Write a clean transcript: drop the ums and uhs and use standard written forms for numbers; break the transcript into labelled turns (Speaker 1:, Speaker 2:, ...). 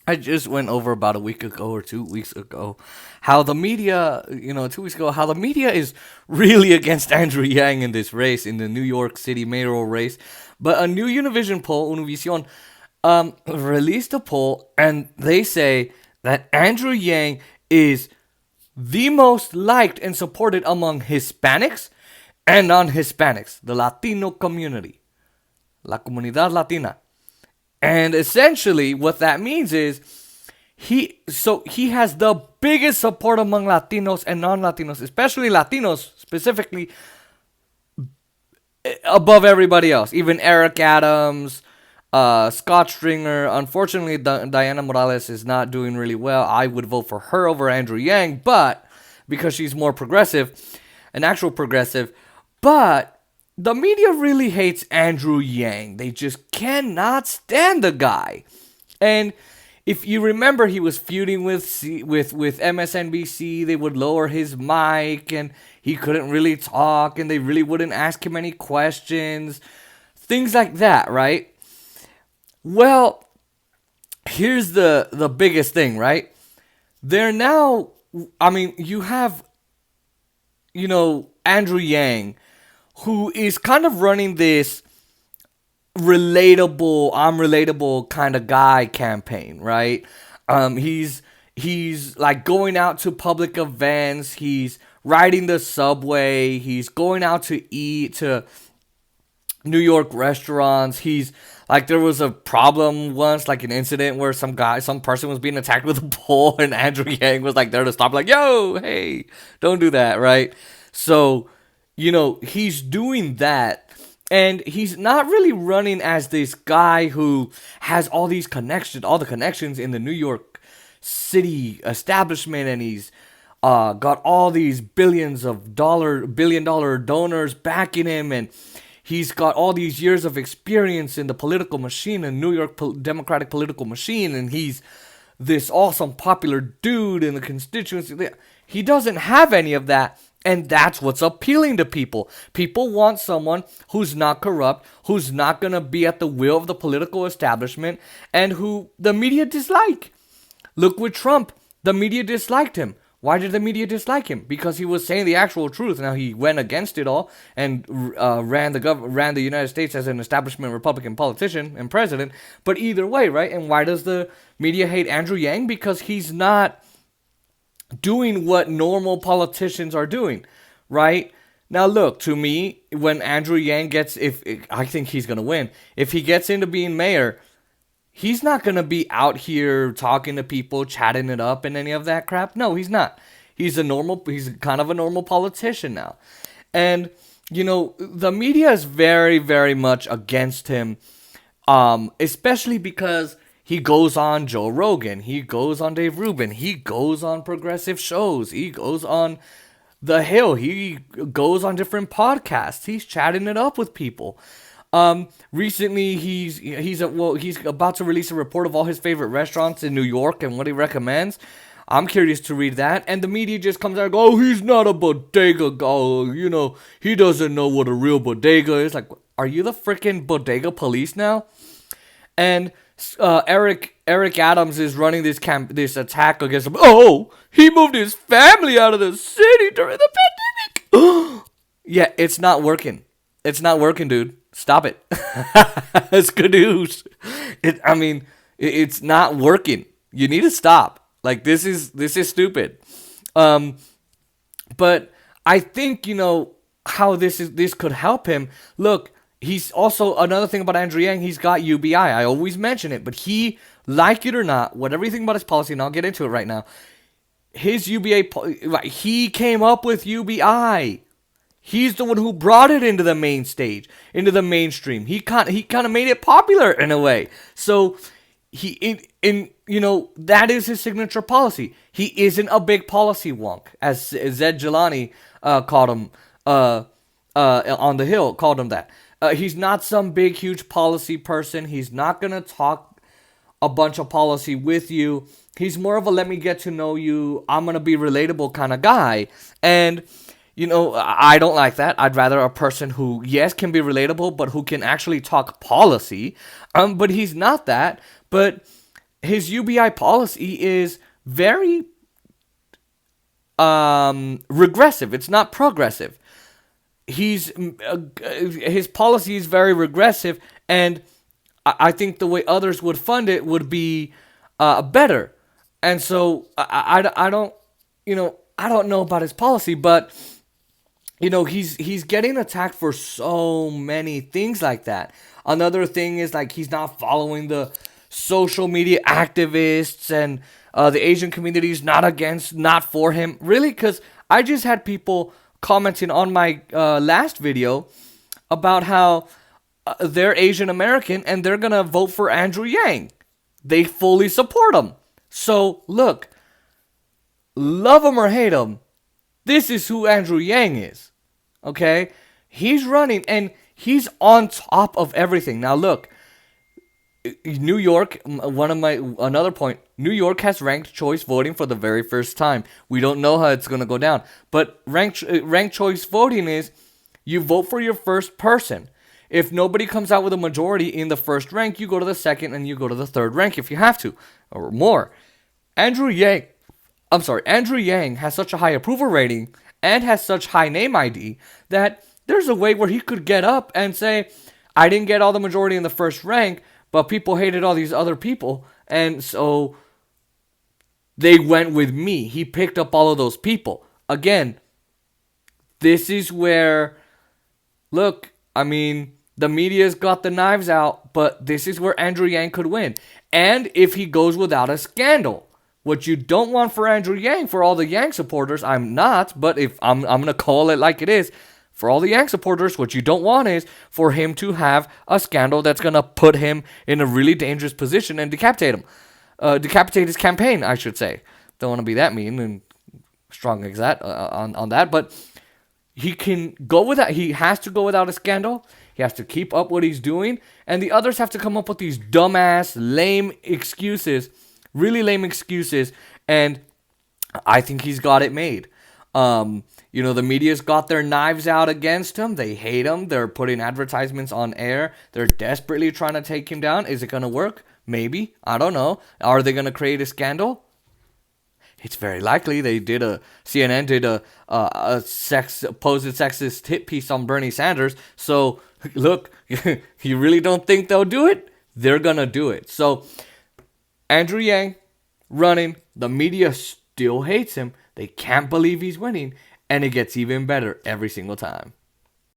Speaker 1: I just went over about a week ago or 2 weeks ago how the media, 2 weeks ago, how the media is really against Andrew Yang in this race, in the New York City mayoral race. But a new Univision poll, Univision, released a poll and they say that Andrew Yang is the most liked and supported among Hispanics and non-Hispanics, the Latino community, la comunidad latina. And essentially, what that means is he has the biggest support among Latinos and non-Latinos, especially Latinos, specifically above everybody else. Even Eric Adams, Scott Stringer. Unfortunately, Diana Morales is not doing really well. I would vote for her over Andrew Yang, but because she's more progressive, an actual progressive. But the media really hates Andrew Yang. They just cannot stand the guy. And if you remember, he was feuding with MSNBC. They would lower his mic, and he couldn't really talk, and they really wouldn't ask him any questions. Things like that, right? Well, here's the biggest thing, right? They're now, you have, Andrew Yang, who is kind of running this I'm relatable kind of guy campaign, right? He's like going out to public events, he's riding the subway, he's going out to eat to New York restaurants. He's like, there was a problem once, like an incident where some person was being attacked with a pole, and Andrew Yang was like there to stop, like, yo, hey, don't do that, right? So, he's doing that, and he's not really running as this guy who has all the connections in the New York City establishment, and he's got all these billion dollar donors backing him, and he's got all these years of experience in the political machine, in New York Democratic political machine, and he's this awesome popular dude in the constituency. He doesn't have any of that, and that's what's appealing to people. People want someone who's not corrupt, who's not going to be at the will of the political establishment, and who the media dislike. Look with Trump. The media disliked him. Why did the media dislike him? Because he was saying the actual truth. Now, he went against it all and ran the United States as an establishment Republican politician and president. But either way, right? And why does the media hate Andrew Yang? Because he's not doing what normal politicians are doing, right? Now, look, to me, when Andrew Yang I think he's going to win. If he gets into being mayor, he's not going to be out here talking to people, chatting it up and any of that crap. No, he's not. He's kind of a normal politician now. And, the media is very, very much against him, especially because he goes on Joe Rogan, he goes on Dave Rubin, he goes on progressive shows, he goes on The Hill, he goes on different podcasts, he's chatting it up with people. Recently he's about to release a report of all his favorite restaurants in New York and what he recommends. I'm curious to read that. And the media just comes out and goes, oh, he's not a bodega guy, he doesn't know what a real bodega is. Like, are you the freaking bodega police now? And Eric Adams is running this attack against him. Oh, he moved his family out of the city during the pandemic. Yeah, it's not working. It's not working, dude. Stop it. That's good news. It's not working. You need to stop. Like, this is stupid. But I think, how this could help him. Look, he's also, another thing about Andrew Yang, he's got UBI. I always mention it, but he, like it or not, whatever you think about his policy, and I'll get into it right now, his UBI, he came up with UBI. He's the one who brought it into the main stage, into the mainstream. He kind of made it popular in a way. So that is his signature policy. He isn't a big policy wonk, as Zed Jelani called him on the Hill, called him that. He's not some big, huge policy person. He's not going to talk a bunch of policy with you. He's more of a let me get to know you, I'm going to be relatable kind of guy. And I don't like that. I'd rather a person who, yes, can be relatable, but who can actually talk policy. But he's not that. But his UBI policy is very regressive. It's not progressive. His policy is very regressive, and I think the way others would fund it would be better. And so I don't, I don't know about his policy, but he's getting attacked for so many things like that. Another thing is like he's not following the social media activists, and the Asian community is not for him. Really, because I just had people commenting on my last video about how they're Asian American and they're gonna vote for Andrew Yang. They fully support him. So look, love him or hate him, this is who Andrew Yang is. Okay? He's running and he's on top of everything. Now look, New York, another point, New York has ranked choice voting for the very first time. We don't know how it's going to go down. But ranked choice voting is you vote for your first person. If nobody comes out with a majority in the first rank, you go to the second and you go to the third rank if you have to, or more. Andrew Yang has such a high approval rating and has such high name ID that there's a way where he could get up and say, I didn't get all the majority in the first rank, but people hated all these other people, and so they went with me. He picked up all of those people. Again, this is where, look, I mean, the media's got the knives out, but this is where Andrew Yang could win. And if he goes without a scandal. What you don't want for Andrew Yang, for all the Yang supporters, I'm not, but if I'm going to call it like it is, for all the Yang supporters, what you don't want is for him to have a scandal that's going to put him in a really dangerous position and decapitate him. Decapitate his campaign, I should say. Don't want to be that mean and strong as that on that, but he can go without. He has to go without a scandal. He has to keep up what he's doing, and the others have to come up with these dumbass, lame excuses, really lame excuses, and I think he's got it made. The media's got their knives out against him. They hate him. They're putting advertisements on air. They're desperately trying to take him down. Is it going to work? Maybe. I don't know. Are they going to create a scandal? It's very likely. CNN did a supposed sexist hit piece on Bernie Sanders. So, look, you really don't think they'll do it? They're going to do it. So, Andrew Yang running. The media still hates him. They can't believe he's winning. And it gets even better every single time.